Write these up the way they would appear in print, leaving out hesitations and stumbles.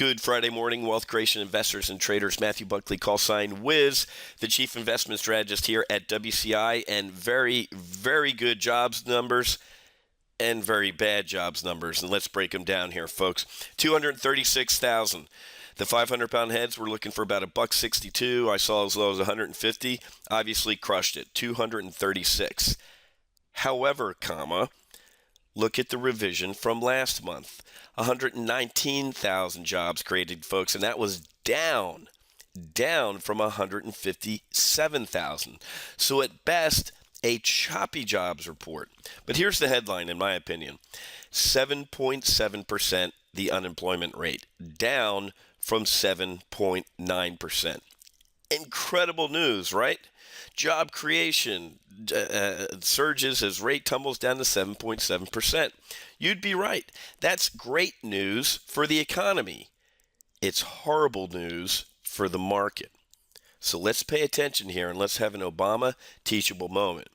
Good Friday morning, wealth creation investors and traders. Matthew Buckley, call sign Whiz, the chief investment strategist here at WCI, and very, very good jobs numbers and very bad jobs numbers. And let's break them down here, folks. 236,000. The 500-pound heads were looking for about $1.62. I saw as low as 150. Obviously crushed it, 236. However, look at the revision from last month. 119,000 jobs created, folks, and that was down from 157,000. So at best, a choppy jobs report. But here's the headline, in my opinion. 7.7% the unemployment rate, down from 7.9%. Incredible news, right? Job creation surges as rate tumbles down to 7.7%. You'd be right. That's great news for the economy. It's horrible news for the market. So let's pay attention here and let's have an Obama teachable moment.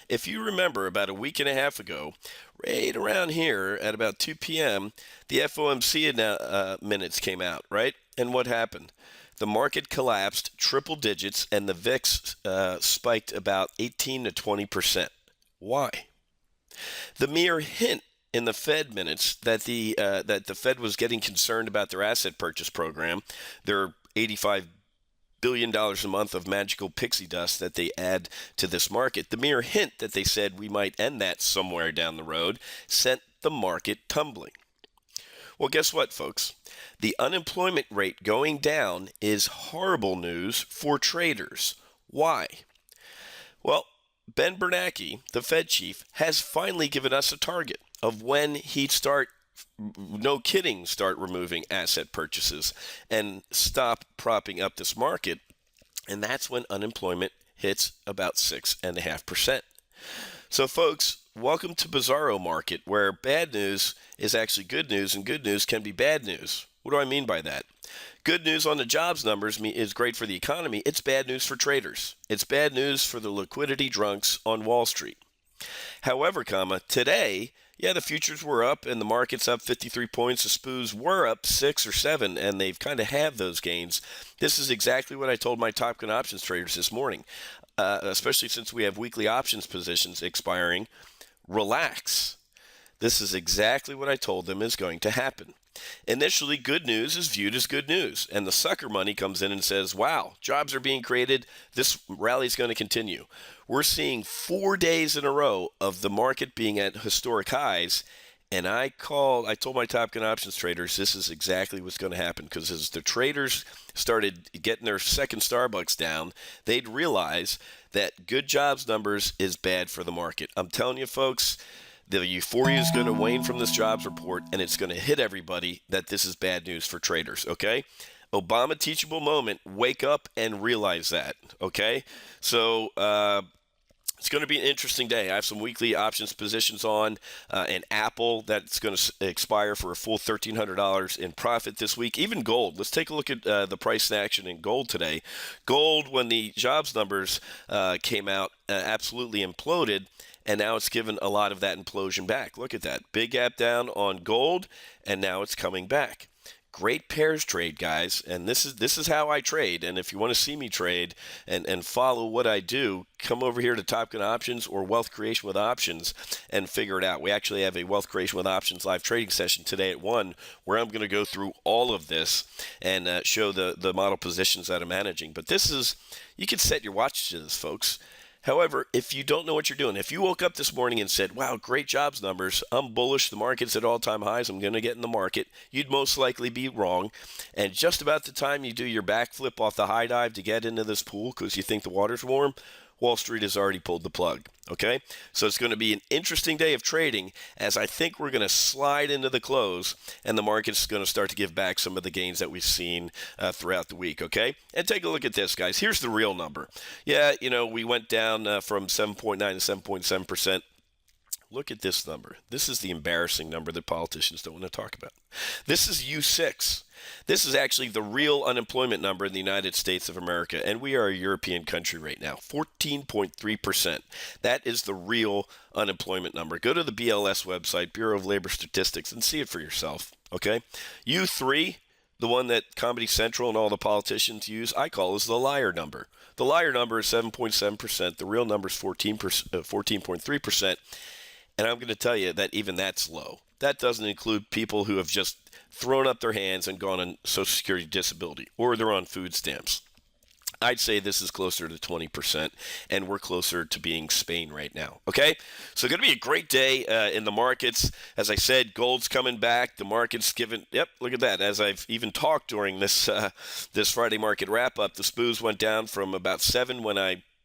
If you remember, about a week and a half ago, right around here at about 2 p.m., the FOMC minutes came out, right? And what happened? The market collapsed triple digits and the VIX spiked about 18 to 20%. Why? The mere hint in the Fed minutes that the Fed was getting concerned about their asset purchase program, their $85 billion a month of magical pixie dust that they add to this market. The mere hint that they said we might end that somewhere down the road sent the market tumbling. Well, guess what, folks? The unemployment rate going down is horrible news for traders. Why? Well, Ben Bernanke, the Fed chief, has finally given us a target of when he'd start removing asset purchases and stop propping up this market. And that's when unemployment hits about 6.5%. So, folks, welcome to Bizarro Market, where bad news is actually good news and good news can be bad news. What do I mean by that? Good news on the jobs numbers is great for the economy. It's bad news for traders. It's bad news for the liquidity drunks on Wall Street. However, today, the futures were up and the market's up 53 points. The SPOOs were up 6 or 7, and they've kind of halved those gains. This is exactly what I told my Top Gun options traders this morning, especially since we have weekly options positions expiring. Relax. This is exactly what I told them is going to happen. Initially, good news is viewed as good news, and the sucker money comes in and says, wow, jobs are being created. This rally is going to continue. We're seeing 4 days in a row of the market being at historic highs, and I told my Top Gun options traders this is exactly what's going to happen, because as the traders started getting their second Starbucks down, they'd realize that good jobs numbers is bad for the market. I'm telling you, folks, the euphoria is going to wane from this jobs report, and it's going to hit everybody that this is bad news for traders, okay? Obama teachable moment, wake up and realize that, okay? So it's going to be an interesting day. I have some weekly options positions on and Apple that's going to expire for a full $1,300 in profit this week. Even gold. Let's take a look at the price in action in gold today. Gold, when the jobs numbers came out, absolutely imploded. And now it's given a lot of that implosion back. Look at that. Big gap down on gold, and now it's coming back. Great pairs trade, guys, and this is how I trade. And if you want to see me trade and follow what I do, come over here to Top Gun Options or Wealth Creation with Options and figure it out. We actually have a Wealth Creation with Options live trading session today at 1 where I'm going to go through all of this and show the model positions that I'm managing. But you can set your watch to this, folks. However, if you don't know what you're doing, if you woke up this morning and said, wow, great jobs numbers, I'm bullish, the market's at all-time highs, I'm going to get in the market, you'd most likely be wrong. And just about the time you do your backflip off the high dive to get into this pool because you think the water's warm, Wall Street has already pulled the plug, okay? So it's going to be an interesting day of trading as I think we're going to slide into the close and the market's going to start to give back some of the gains that we've seen throughout the week, okay? And take a look at this, guys. Here's the real number. Yeah, we went down from 7.9 to 7.7%. Look at this number. This is the embarrassing number that politicians don't want to talk about. This is U6. This is actually the real unemployment number in the United States of America, and we are a European country right now, 14.3%. That is the real unemployment number. Go to the BLS website, Bureau of Labor Statistics, and see it for yourself, okay? U3, the one that Comedy Central and all the politicians use, I call is the liar number. The liar number is 7.7%. The real number is 14.3%. And I'm going to tell you that even that's low. That doesn't include people who have just thrown up their hands and gone on Social Security disability, or they're on food stamps. I'd say this is closer to 20%, and we're closer to being Spain right now. Okay? So going to be a great day in the markets. As I said, gold's coming back. The market's given, yep, look at that. As I've even talked during this this Friday market wrap-up, the SPOOs went down from about 7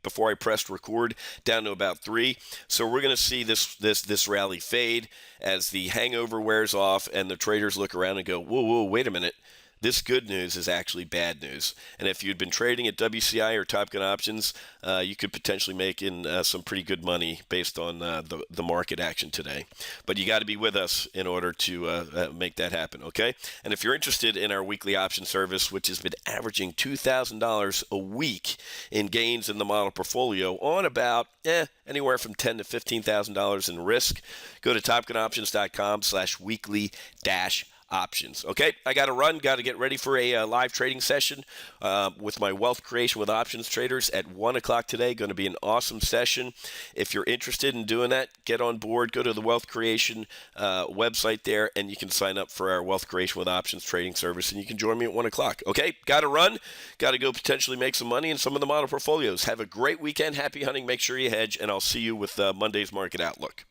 before I pressed record, down to about 3. So we're going to see this rally fade as the hangover wears off and the traders look around and go, whoa, wait a minute. This good news is actually bad news. And if you'd been trading at WCI or Top Gun options, you could potentially make in some pretty good money based on the market action today. But you got to be with us in order to make that happen, okay? And if you're interested in our weekly option service, which has been averaging $2,000 a week in gains in the model portfolio on about anywhere from $10,000 to $15,000 in risk, go to topgunoptions.com/weekly-options. Okay, I got to run, got to get ready for a live trading session with my Wealth Creation with Options traders at 1 o'clock today. Going to be an awesome session. If you're interested in doing that, get on board. Go to the Wealth Creation website there, and you can sign up for our Wealth Creation with Options trading service, and you can join me at 1 o'clock. Okay, got to run, got to go potentially make some money in some of the model portfolios. Have a great weekend. Happy hunting. Make sure you hedge, and I'll see you with Monday's Market Outlook.